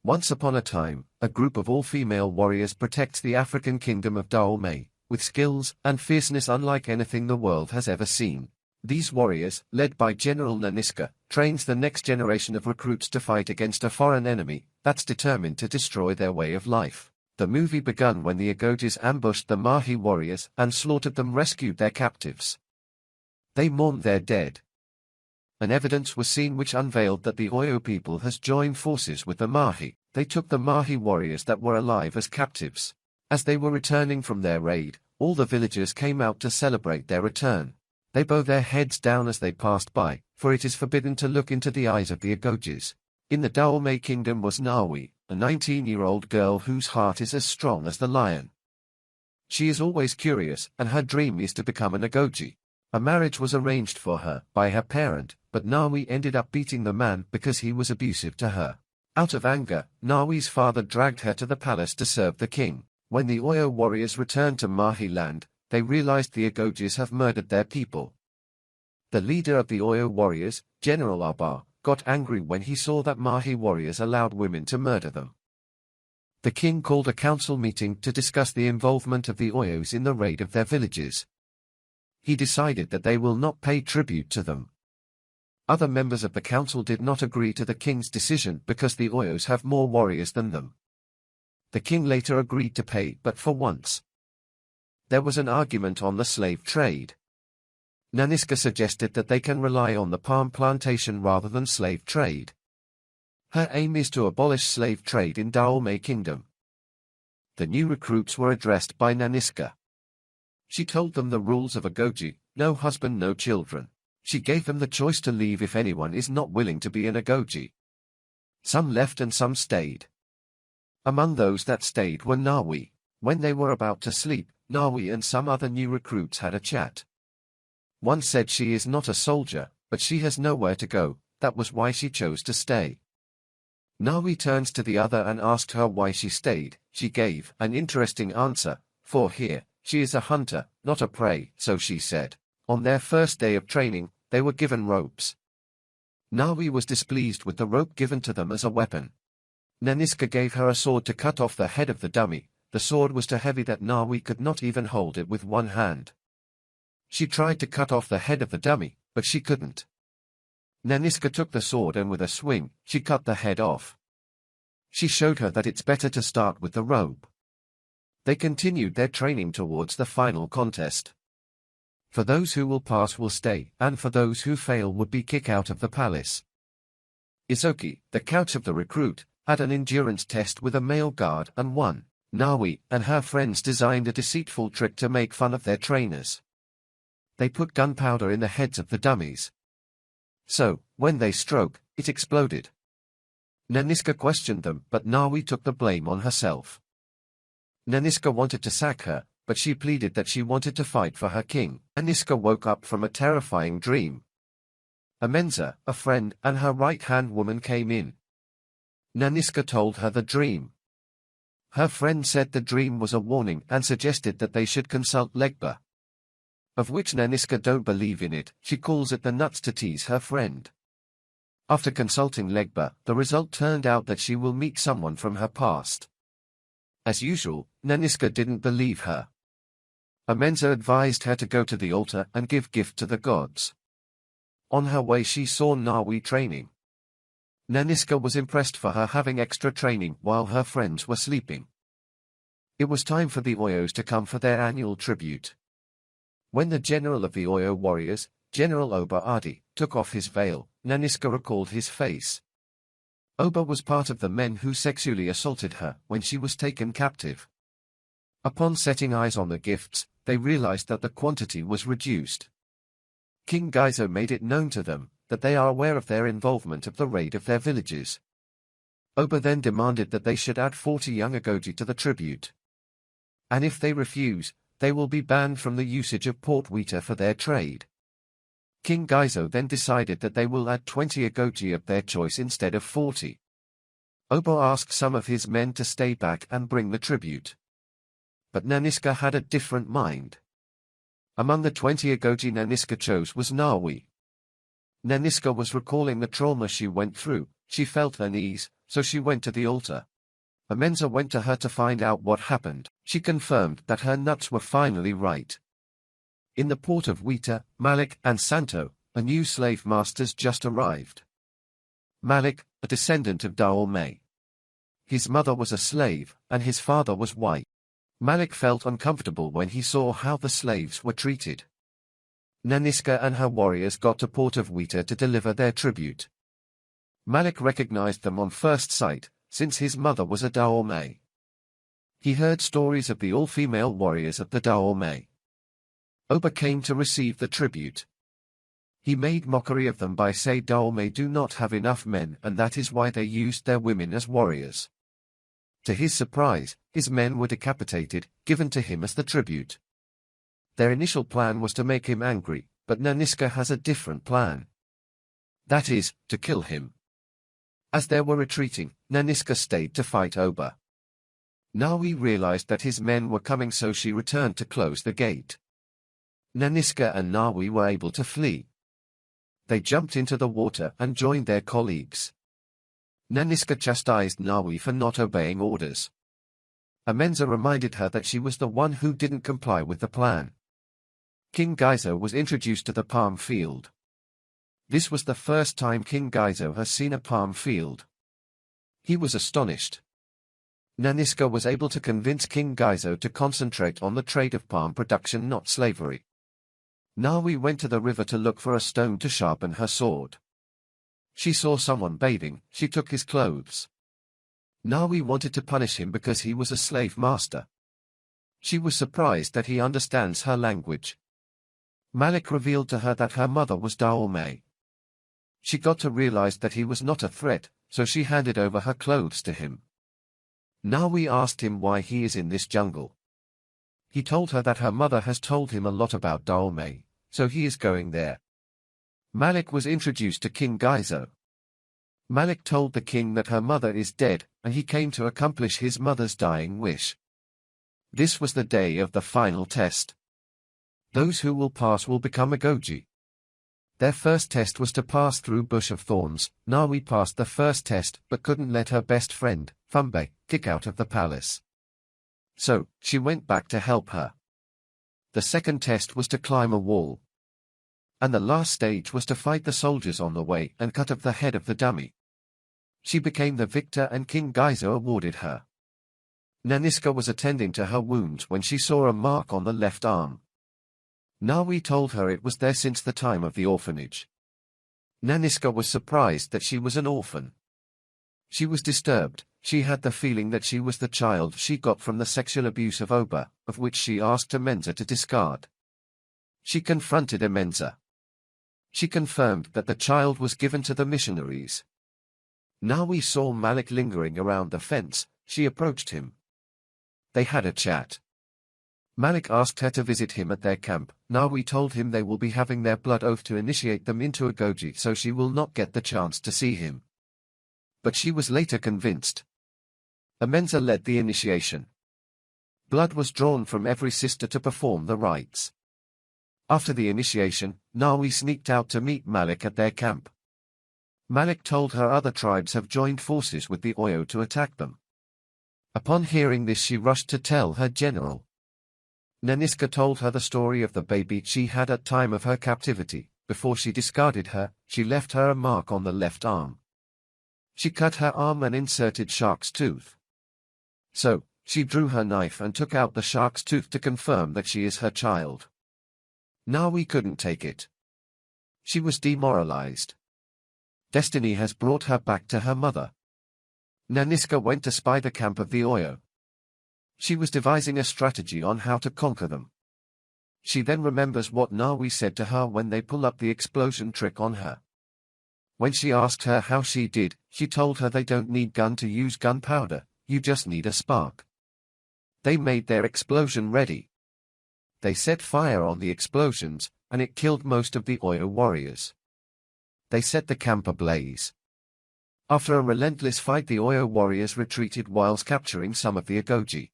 Once upon a time, a group of all-female warriors protects the African Kingdom of Dahomey, with skills and fierceness unlike anything the world has ever seen. These warriors, led by General Nanisca, trains the next generation of recruits to fight against a foreign enemy that's determined to destroy their way of life. The movie began when the Agojis ambushed the Mahi warriors and slaughtered them, rescued their captives. They mourned their dead. An evidence was seen which unveiled that the Oyo people has joined forces with the Mahi. They took the Mahi warriors that were alive as captives. As they were returning from their raid, all the villagers came out to celebrate their return. They bow their heads down as they passed by, for it is forbidden to look into the eyes of the Agojis. In the Dahomey kingdom was Nawi, a 19-year-old girl whose heart is as strong as the lion. She is always curious, and her dream is to become an Agoji. A marriage was arranged for her by her parent, but Nawi ended up beating the man because he was abusive to her. Out of anger, Nawi's father dragged her to the palace to serve the king. When the Oyo warriors returned to Mahi land, they realized the Agojis have murdered their people. The leader of the Oyo warriors, General Abba, got angry when he saw that Mahi warriors allowed women to murder them. The king called a council meeting to discuss the involvement of the Oyos in the raid of their villages. He decided that they will not pay tribute to them. Other members of the council did not agree to the king's decision because the Oyos have more warriors than them. The king later agreed to pay, but for once. There was an argument on the slave trade. Nanisca suggested that they can rely on the palm plantation rather than slave trade. Her aim is to abolish slave trade in Dahomey Kingdom. The new recruits were addressed by Nanisca. She told them the rules of Agoji: no husband, no children. She gave them the choice to leave if anyone is not willing to be an Agoji. Some left and some stayed. Among those that stayed were Nawi. When they were about to sleep, Nawi and some other new recruits had a chat. One said she is not a soldier, but she has nowhere to go, that was why she chose to stay. Nawi turns to the other and asked her why she stayed. She gave an interesting answer: for here, she is a hunter, not a prey, so she said. On their first day of training, they were given ropes. Nawi was displeased with the rope given to them as a weapon. Nanisca gave her a sword to cut off the head of the dummy. The sword was too heavy that Nawi could not even hold it with one hand. She tried to cut off the head of the dummy, but she couldn't. Nanisca took the sword and with a swing, she cut the head off. She showed her that it's better to start with the rope. They continued their training towards the final contest. For those who will pass will stay, and for those who fail would be kicked out of the palace. Isoki, the couch of the recruit, had an endurance test with a male guard and won. Nawi and her friends designed a deceitful trick to make fun of their trainers. They put gunpowder in the heads of the dummies. So, when they struck, it exploded. Nanisca questioned them, but Nawi took the blame on herself. Nanisca wanted to sack her, but she pleaded that she wanted to fight for her king. Nanisca woke up from a terrifying dream. Amenza, a friend, and her right-hand woman came in. Nanisca told her the dream. Her friend said the dream was a warning and suggested that they should consult Legba. Of which Nanisca don't believe in it, she calls it the nuts to tease her friend. After consulting Legba, the result turned out that she will meet someone from her past. As usual, Nanisca didn't believe her. Amenza advised her to go to the altar and give gift to the gods. On her way she saw Nawi training. Nanisca was impressed for her having extra training while her friends were sleeping. It was time for the Oyos to come for their annual tribute. When the general of the Oyo warriors, General Oba Adi, took off his veil, Nanisca recalled his face. Oba was part of the men who sexually assaulted her when she was taken captive. Upon setting eyes on the gifts, they realized that the quantity was reduced. King Gaizo made it known to them that they are aware of their involvement of the raid of their villages. Oba then demanded that they should add 40 young Agoji to the tribute. And if they refuse, they will be banned from the usage of port wheater for their trade. King Gaizo then decided that they will add 20 Agoji of their choice instead of 40. Oba asked some of his men to stay back and bring the tribute. But Nanisca had a different mind. Among the 20 Agoji Nanisca chose was Nawi. Nanisca was recalling the trauma she went through. She felt unease so she went to the altar. Amenza went to her to find out what happened. She confirmed that her nuts were finally right. In the port of Wita, Malik and Santo, a new slave masters just arrived. Malik, a descendant of Dahomey. His mother was a slave, and his father was white. Malik felt uncomfortable when he saw how the slaves were treated. Nanisca and her warriors got to port of Wita to deliver their tribute. Malik recognized them on first sight, since his mother was a Dahomey. He heard stories of the all-female warriors of the Dahomey. Oba came to receive the tribute. He made mockery of them by saying Dahomey do not have enough men and that is why they used their women as warriors. To his surprise, his men were decapitated, given to him as the tribute. Their initial plan was to make him angry, but Nanisca has a different plan. That is, to kill him. As they were retreating, Nanisca stayed to fight Oba. Nawi realized that his men were coming, so she returned to close the gate. Nanisca and Nawi were able to flee. They jumped into the water and joined their colleagues. Nanisca chastised Nawi for not obeying orders. Amenza reminded her that she was the one who didn't comply with the plan. King Gaizo was introduced to the palm field. This was the first time King Gaizo has seen a palm field. He was astonished. Nanisca was able to convince King Gaizo to concentrate on the trade of palm production, not slavery. Nawi went to the river to look for a stone to sharpen her sword. She saw someone bathing, she took his clothes. Nawi wanted to punish him because he was a slave master. She was surprised that he understands her language. Malik revealed to her that her mother was Dahomey. She got to realize that he was not a threat, so she handed over her clothes to him. Nawi asked him why he is in this jungle. He told her that her mother has told him a lot about Dahomey, so he is going there. Malik was introduced to King Gaizo. Malik told the king that her mother is dead, and he came to accomplish his mother's dying wish. This was the day of the final test. Those who will pass will become Agoji. Their first test was to pass through Bush of Thorns. Nawi passed the first test but couldn't let her best friend, Fumbe, kick out of the palace. So, she went back to help her. The second test was to climb a wall. And the last stage was to fight the soldiers on the way and cut off the head of the dummy. She became the victor and King Gaizo awarded her. Nanisca was attending to her wounds when she saw a mark on the left arm. Nawi told her it was there since the time of the orphanage. Nanisca was surprised that she was an orphan. She was disturbed. She had the feeling that she was the child she got from the sexual abuse of Oba, of which she asked Amenza to discard. She confronted Amenza. She confirmed that the child was given to the missionaries. Nawi saw Malik lingering around the fence. She approached him. They had a chat. Malik asked her to visit him at their camp. Nawi told him they will be having their blood oath to initiate them into Agoji, so she will not get the chance to see him. But she was later convinced. Amenza led the initiation. Blood was drawn from every sister to perform the rites. After the initiation, Nawi sneaked out to meet Malik at their camp. Malik told her other tribes have joined forces with the Oyo to attack them. Upon hearing this, she rushed to tell her general. Nanisca told her the story of the baby she had at time of her captivity. Before she discarded her, she left her a mark on the left arm. She cut her arm and inserted shark's tooth. So, she drew her knife and took out the shark's tooth to confirm that she is her child. Nawi couldn't take it. She was demoralized. Destiny has brought her back to her mother. Nanisca went to spy the camp of the Oyo. She was devising a strategy on how to conquer them. She then remembers what Nawi said to her when they pull up the explosion trick on her. When she asked her how she did, she told her they don't need gun to use gunpowder, you just need a spark. They made their explosion ready. They set fire on the explosions, and it killed most of the Oyo warriors. They set the camp ablaze. After a relentless fight, the Oyo warriors retreated whilst capturing some of the Agoji.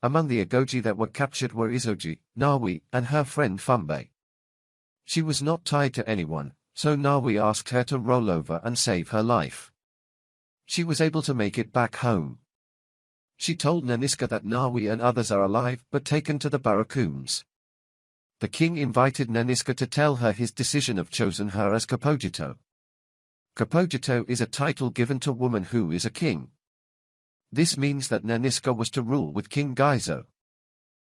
Among the Agoji that were captured were Izoji, Nawi, and her friend Fumbe. She was not tied to anyone, so Nawi asked her to roll over and save her life. She was able to make it back home. She told Nanisca that Nawi and others are alive but taken to the barracoons. The king invited Nanisca to tell her his decision of choosing her as kpojito. Kpojito is a title given to woman who is a king. This means that Nanisca was to rule with King Gizo.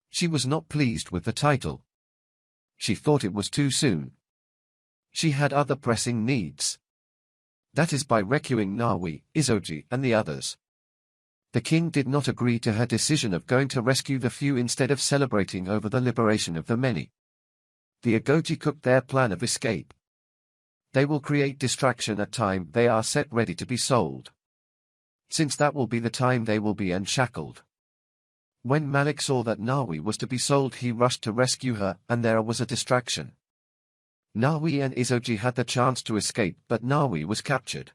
She was not pleased with the title. She thought it was too soon. She had other pressing needs. That is by rescuing Nawi, Izoji, and the others. The king did not agree to her decision of going to rescue the few instead of celebrating over the liberation of the many. The Agoji cooked their plan of escape. They will create distraction at time they are set ready to be sold. Since that will be the time they will be unshackled. When Malik saw that Nawi was to be sold, he rushed to rescue her, and there was a distraction. Nawi and Izoji had the chance to escape, but Nawi was captured.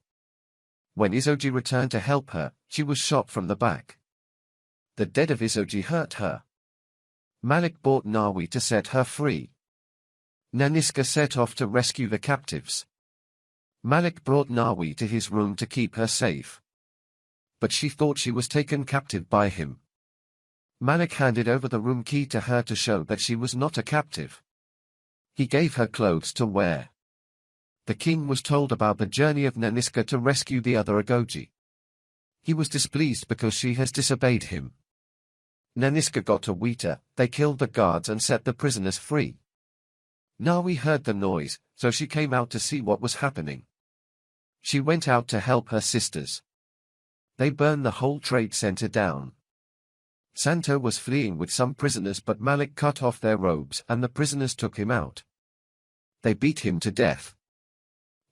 When Izoji returned to help her, she was shot from the back. The death of Izoji hurt her. Malik bought Nawi to set her free. Nanisca set off to rescue the captives. Malik brought Nawi to his room to keep her safe. But she thought she was taken captive by him. Malik handed over the room key to her to show that she was not a captive. He gave her clothes to wear. The king was told about the journey of Nanisca to rescue the other Agoji. He was displeased because she has disobeyed him. Nanisca got to Weta, they killed the guards and set the prisoners free. Nawi heard the noise, so she came out to see what was happening. She went out to help her sisters. They burned the whole trade center down. Santo was fleeing with some prisoners, but Malik cut off their robes and the prisoners took him out. They beat him to death.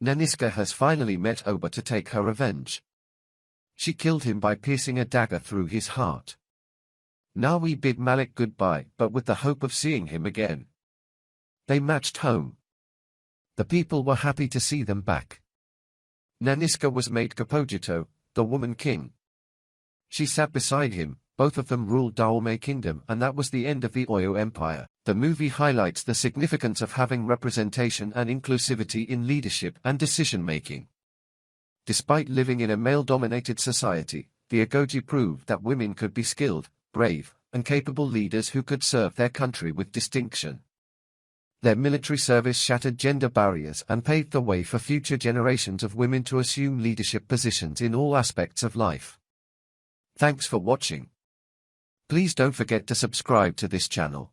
Nanisca has finally met Oba to take her revenge. She killed him by piercing a dagger through his heart. Nawi bid Malik goodbye, but with the hope of seeing him again. They marched home. The people were happy to see them back. Nanisca was made kpojito, the woman king. She sat beside him. Both of them ruled Dahomey Kingdom, and that was the end of the Oyo Empire. The movie highlights the significance of having representation and inclusivity in leadership and decision-making. Despite living in a male-dominated society, the Agoji proved that women could be skilled, brave, and capable leaders who could serve their country with distinction. Their military service shattered gender barriers and paved the way for future generations of women to assume leadership positions in all aspects of life. Thanks for watching. Please don't forget to subscribe to this channel.